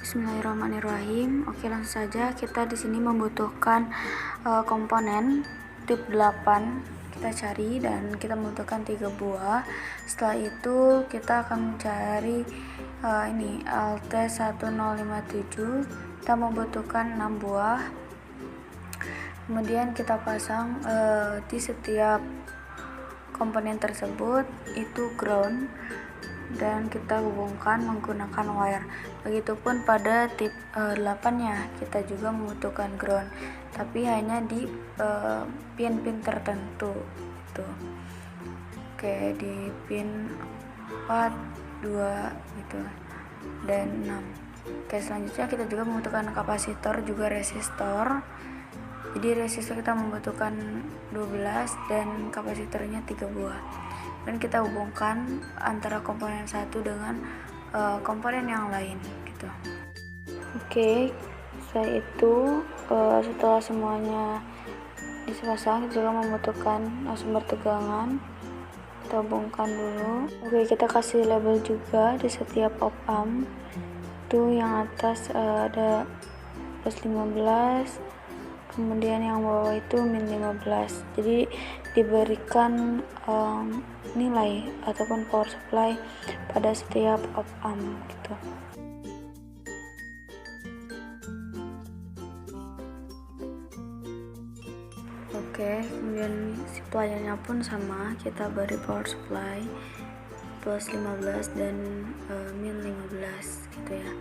Bismillahirrahmanirrahim. Oke, langsung saja kita di sini membutuhkan komponen tip 8 kita cari, dan kita membutuhkan 3 buah. Setelah itu kita akan mencari ini LT1057. Kita membutuhkan 6 buah. Kemudian kita pasang di setiap komponen tersebut itu ground, dan kita hubungkan menggunakan wire. Begitupun pada tip 8-nya kita juga membutuhkan ground, tapi hanya di pin-pin tertentu gitu. Oke, di pin 4, 2 gitu, dan 6. Oke, selanjutnya kita juga membutuhkan kapasitor juga resistor. Jadi resistor kita membutuhkan 12 dan kapasitornya 3 buah. Dan kita hubungkan antara komponen satu dengan komponen yang lain gitu. Oke, setelah itu setelah semuanya dipasang, kita juga membutuhkan sumber tegangan. Kita hubungkan dulu. Oke, kita kasih label juga di setiap op amp. Itu yang atas ada plus 15, kemudian yang bawah itu min 15. Jadi diberikan nilai ataupun power supply pada setiap op amp gitu. Oke, kemudian si pelayannya pun sama, kita beri power supply plus 15 dan min 15 gitu ya.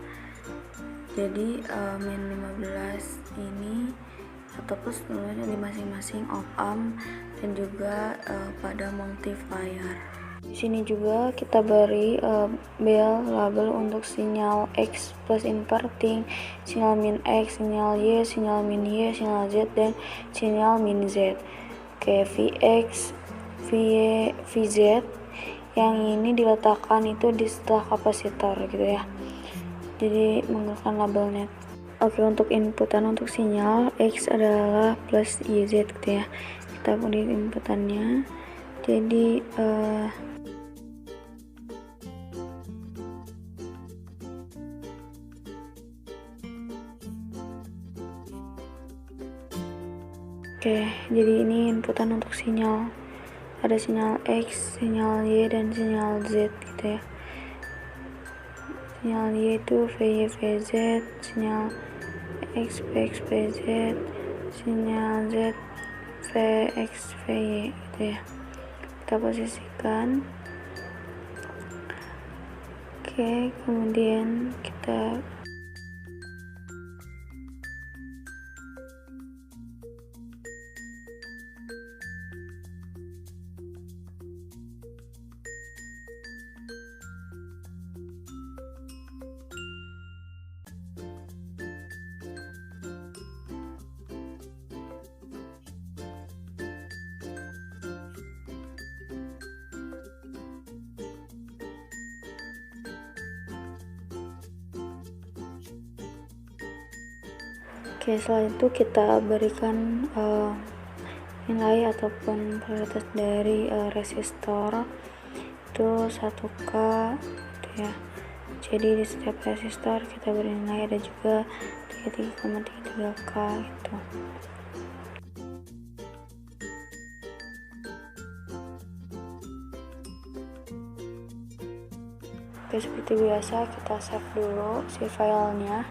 Jadi min 15 ini atau plus di masing-masing op amp dan juga pada multiplier. Di sini juga kita beri bel label untuk sinyal X plus inverting, sinyal min X, sinyal Y, sinyal min Y, sinyal Z, dan sinyal min Z. Oke, Vx, Vy, Vz yang ini diletakkan itu di setelah kapasitor gitu ya. Jadi menggunakan label net. Oke, untuk inputan untuk sinyal X adalah plus YZ gitu ya. Kita beri inputannya. Jadi jadi ini inputan untuk sinyal. Ada sinyal X, sinyal Y, dan sinyal Z gitu ya. Sinyal Y itu VY, VZ, sinyal X, VX, VZ, sinyal Z, VX, VY gitu ya. Kita posisikan. Oke, kemudian kita setelah itu kita berikan nilai ataupun prioritas dari resistor itu 1K gitu ya. Jadi di setiap resistor kita beri nilai, ada juga 33,33K gitu. Oke, seperti biasa kita save dulu si filenya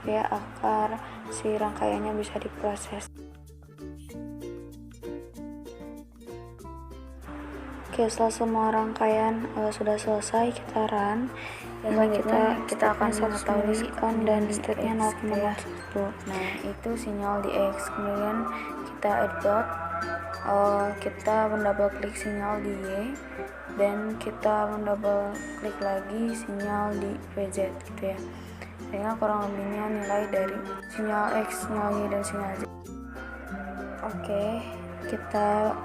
ya, agar si rangkaiannya bisa diproses. Oke, setelah semua rangkaian sudah selesai, kita run, dan kita akan mengetahui on dan state-nya 0,1. Nah, itu sinyal di X. Kemudian kita add dot, kita mendouble klik sinyal di Y, dan kita mendouble klik lagi sinyal di VZ gitu ya. Sehingga kurang lebihnya nilai dari sinyal X, sinyal Y, dan sinyal Z. Oke, kita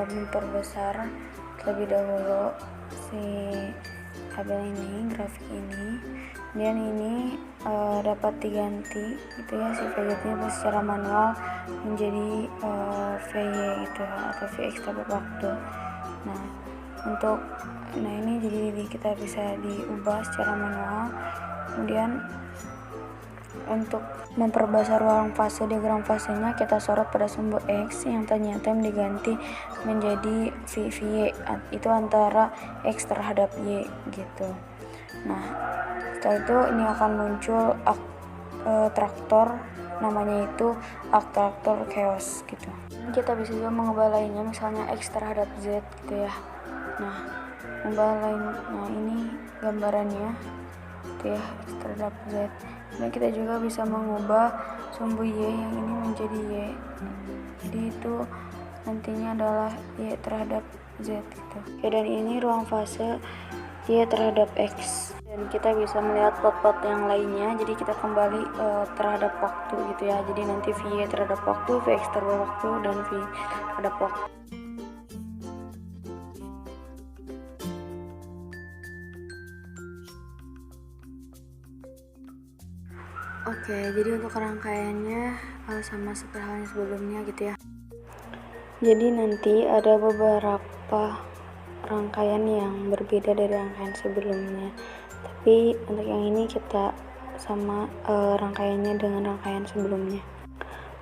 memperbesar terlebih dahulu si tabel ini, grafik ini. Kemudian ini dapat diganti gitu ya, si VZ-nya secara manual menjadi VY gitu atau VX tepat waktu. Nah, ini jadi kita bisa diubah secara manual. Kemudian Untuk memperbesar ruang fase diagram fasenya, kita sorot pada sumbu X yang tadinya tem diganti menjadi VY, itu antara X terhadap Y gitu. Nah, setelah itu ini akan muncul traktor, namanya itu traktor chaos gitu. Kita bisa juga mengubah lainnya, misalnya X terhadap Z gitu ya. Nah, ini gambarannya gitu ya, X terhadap Z. Dan kita juga bisa mengubah sumbu Y yang ini menjadi Y, jadi itu nantinya adalah Y terhadap Z gitu. Oke, dan ini ruang fase Y terhadap X, dan kita bisa melihat plot-plot yang lainnya. Jadi kita kembali terhadap waktu gitu ya, jadi nanti VY terhadap waktu, Vx terhadap waktu, dan V terhadap waktu. Oke, jadi untuk rangkaiannya sama seperti halnya sebelumnya gitu ya. Jadi nanti ada beberapa rangkaian yang berbeda dari rangkaian sebelumnya, tapi untuk yang ini kita sama rangkaiannya dengan rangkaian sebelumnya.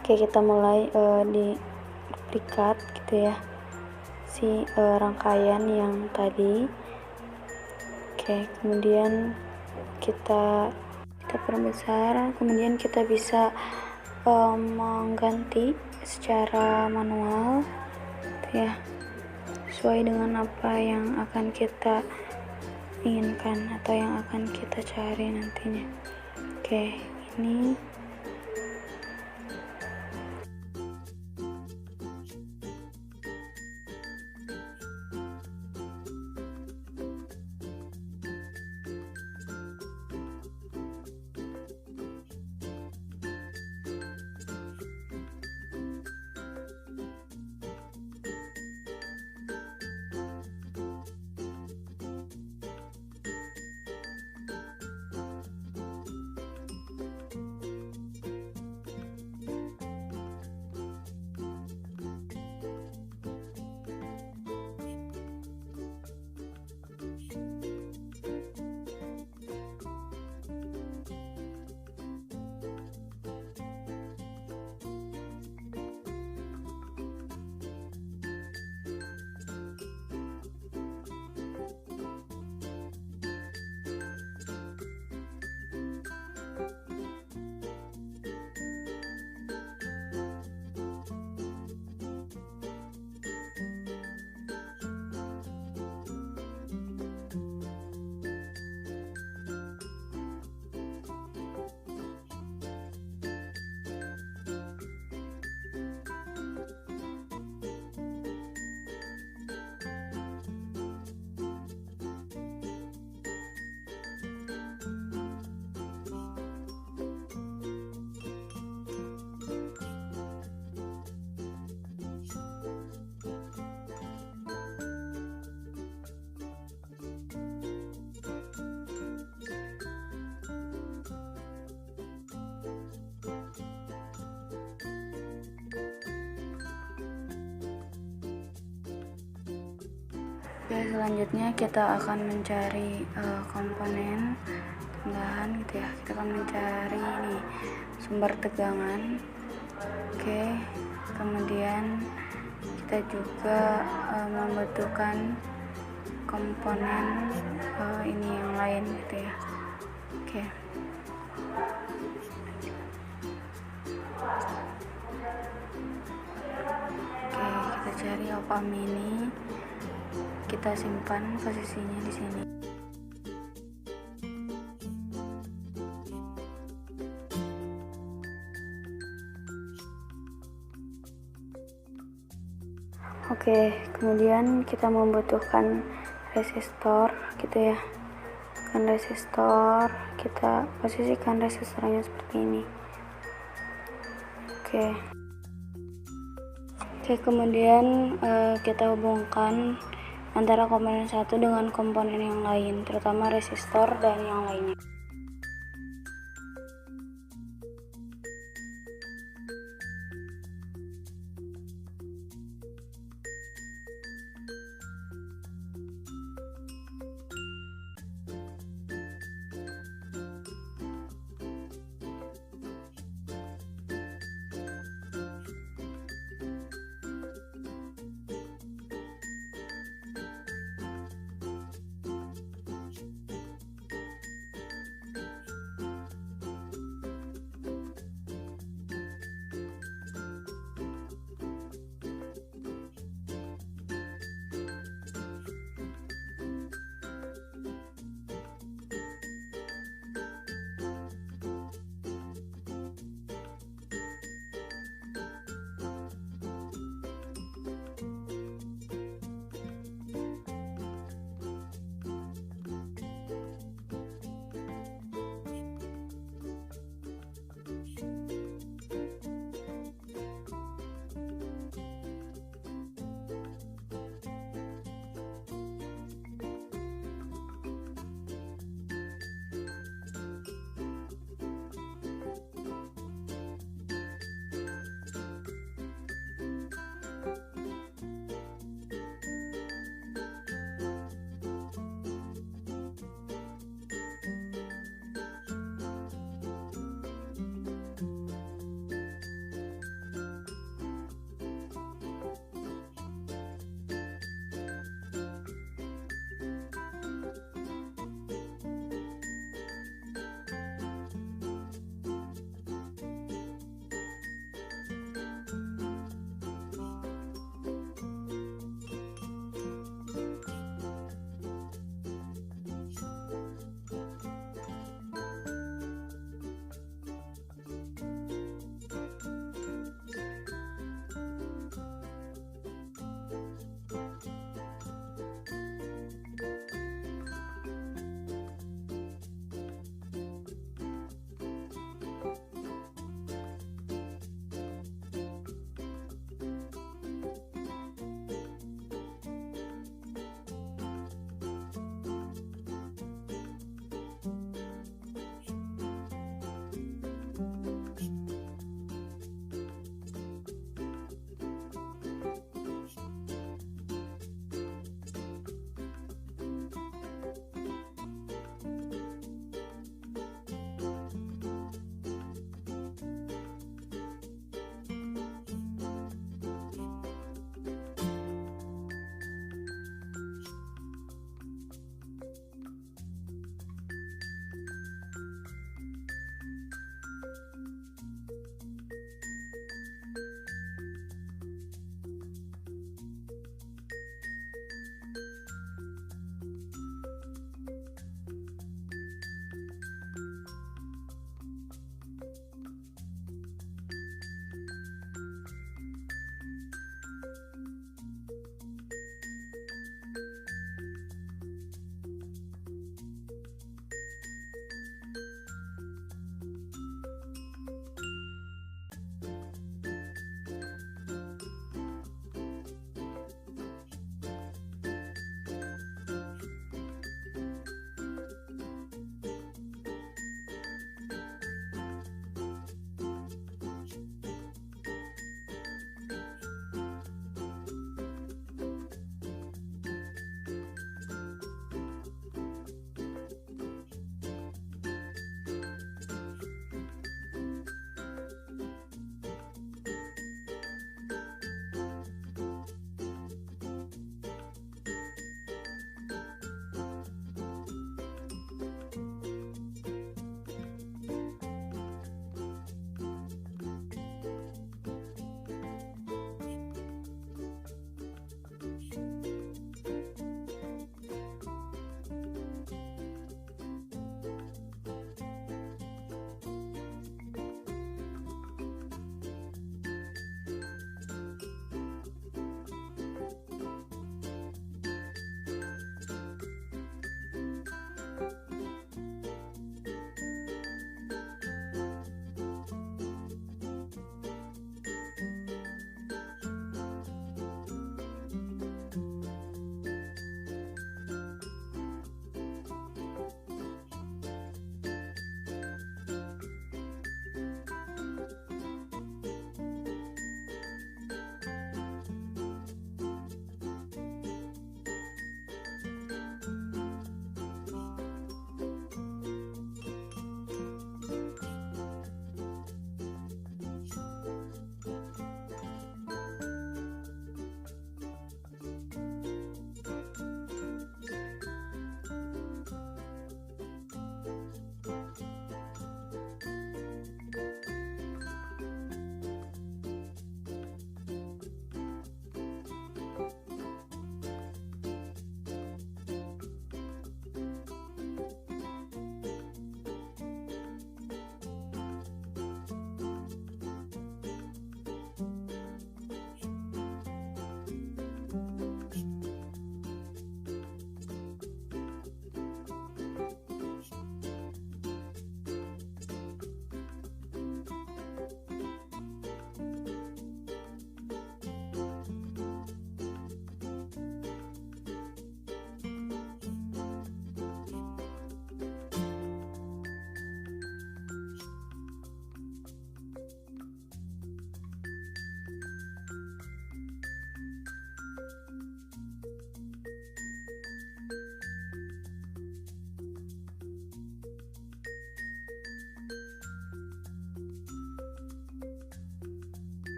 Oke, kita mulai di duplikat gitu ya, si rangkaian yang tadi. Oke, kemudian kita perbesar, kemudian kita bisa mengganti secara manual gitu ya, sesuai dengan apa yang akan kita inginkan atau yang akan kita cari nantinya. Oke, ini Oke, selanjutnya kita akan mencari komponen tambahan gitu ya. Kita akan mencari ini sumber tegangan. Oke, kemudian kita juga membutuhkan komponen ini yang lain gitu ya. Oke. Oke, kita cari op-amp ini. Kita simpan posisinya di sini. Oke, kemudian kita membutuhkan resistor gitu ya. Kan resistor, kita posisikan resistornya seperti ini. Oke, kemudian kita hubungkan antara komponen satu dengan komponen yang lain, terutama resistor dan yang lainnya.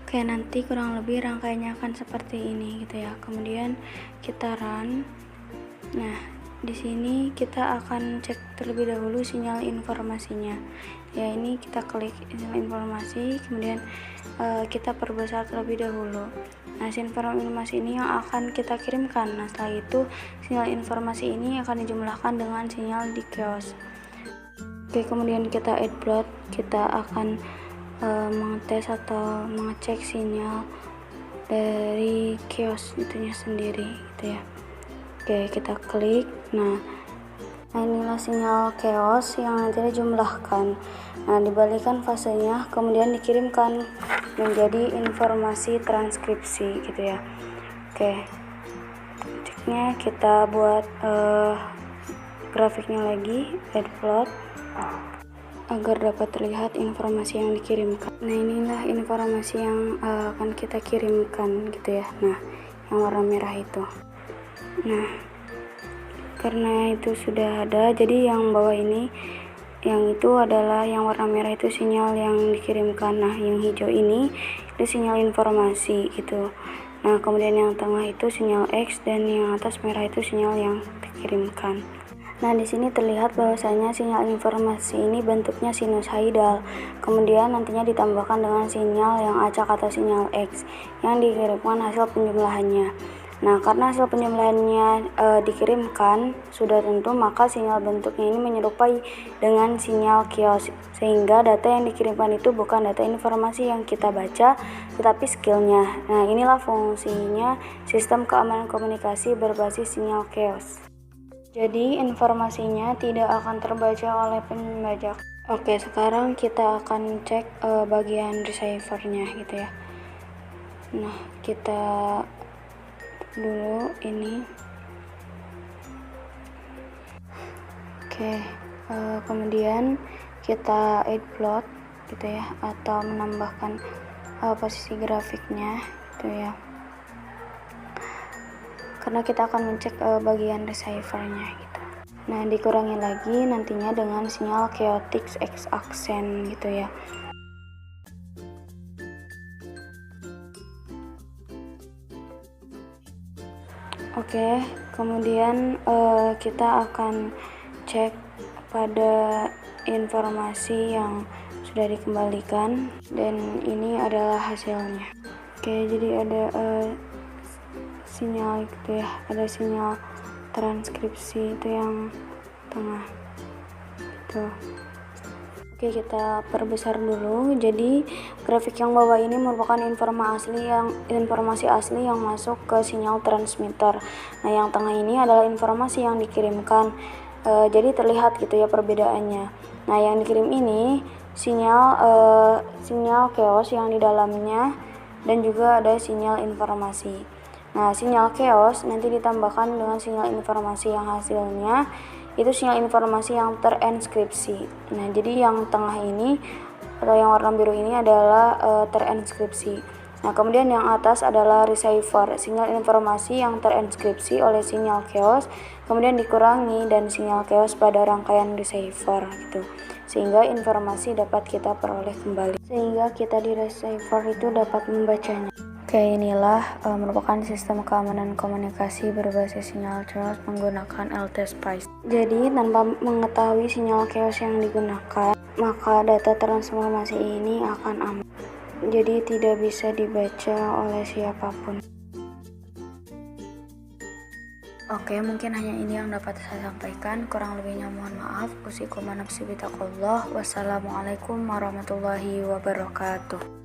Oke, nanti kurang lebih rangkaiannya akan seperti ini gitu ya. Kemudian kita run. Nah, di sini kita akan cek terlebih dahulu sinyal informasinya. Ya, ini kita klik sinyal informasi, kemudian kita perbesar terlebih dahulu. Nah, sinyal informasi ini yang akan kita kirimkan. Nah, setelah itu sinyal informasi ini akan dijumlahkan dengan sinyal di kios. Oke, kemudian kita add plot. Kita akan mengetes atau mengecek sinyal dari kios itunya sendiri gitu ya. Oke, kita klik. Nah, inilah sinyal kios yang nanti dijumlahkan. Nah, dibalikan fasenya, kemudian dikirimkan menjadi informasi transkripsi gitu ya. Oke, ceknya kita buat grafiknya lagi, add plot, agar dapat terlihat informasi yang dikirimkan. Nah, inilah informasi yang akan kita kirimkan gitu ya. Nah, yang warna merah itu. Nah, karena itu sudah ada, jadi yang bawah ini, yang itu adalah yang warna merah itu sinyal yang dikirimkan. Nah, yang hijau ini itu sinyal informasi gitu. Nah, kemudian yang tengah itu sinyal X, dan yang atas merah itu sinyal yang dikirimkan. Nah, di sini terlihat bahwasanya sinyal informasi ini bentuknya sinusoidal. Kemudian nantinya ditambahkan dengan sinyal yang acak atau sinyal X yang dikirimkan hasil penjumlahannya. Nah, karena hasil penjumlahannya dikirimkan sudah tentu, maka sinyal bentuknya ini menyerupai dengan sinyal kios, sehingga data yang dikirimkan itu bukan data informasi yang kita baca, tetapi skillnya. Nah, inilah fungsinya sistem keamanan komunikasi berbasis sinyal kios. Jadi informasinya tidak akan terbaca oleh pembajak. Oke, sekarang kita akan cek bagian receivernya gitu ya. Nah, kita dulu ini. Oke, kemudian kita add plot gitu ya, atau menambahkan posisi grafiknya gitu ya. Karena kita akan mencek bagian receivernya gitu. Nah, dikurangi lagi nantinya dengan sinyal chaotic X accent gitu ya. Oke, kemudian kita akan cek pada informasi yang sudah dikembalikan, dan ini adalah hasilnya. Oke, jadi ada sinyal gitu ya, ada sinyal transkripsi itu yang tengah tuh. Oke, kita perbesar dulu. Jadi grafik yang bawah ini merupakan informasi asli yang masuk ke sinyal transmitter. Nah, yang tengah ini adalah informasi yang dikirimkan. Jadi terlihat gitu ya perbedaannya. Nah, yang dikirim ini sinyal chaos yang di dalamnya, dan juga ada sinyal informasi. Nah, sinyal chaos nanti ditambahkan dengan sinyal informasi yang hasilnya itu sinyal informasi yang terenskripsi. Nah, jadi yang tengah ini atau yang warna biru ini adalah terenskripsi. Nah, kemudian yang atas adalah receiver, sinyal informasi yang terenskripsi oleh sinyal chaos, kemudian dikurangi dan sinyal chaos pada rangkaian receiver gitu. Sehingga informasi dapat kita peroleh kembali. Sehingga kita di receiver itu dapat membacanya. Oke, inilah merupakan sistem keamanan komunikasi berbasis sinyal chaos menggunakan LT-Spice. Jadi, tanpa mengetahui sinyal chaos yang digunakan, maka data transformasi ini akan aman. Jadi, tidak bisa dibaca oleh siapapun. Oke, mungkin hanya ini yang dapat saya sampaikan. Kurang lebihnya mohon maaf. Usikum wa nafsi bitaqullah. Wassalamualaikum warahmatullahi wabarakatuh.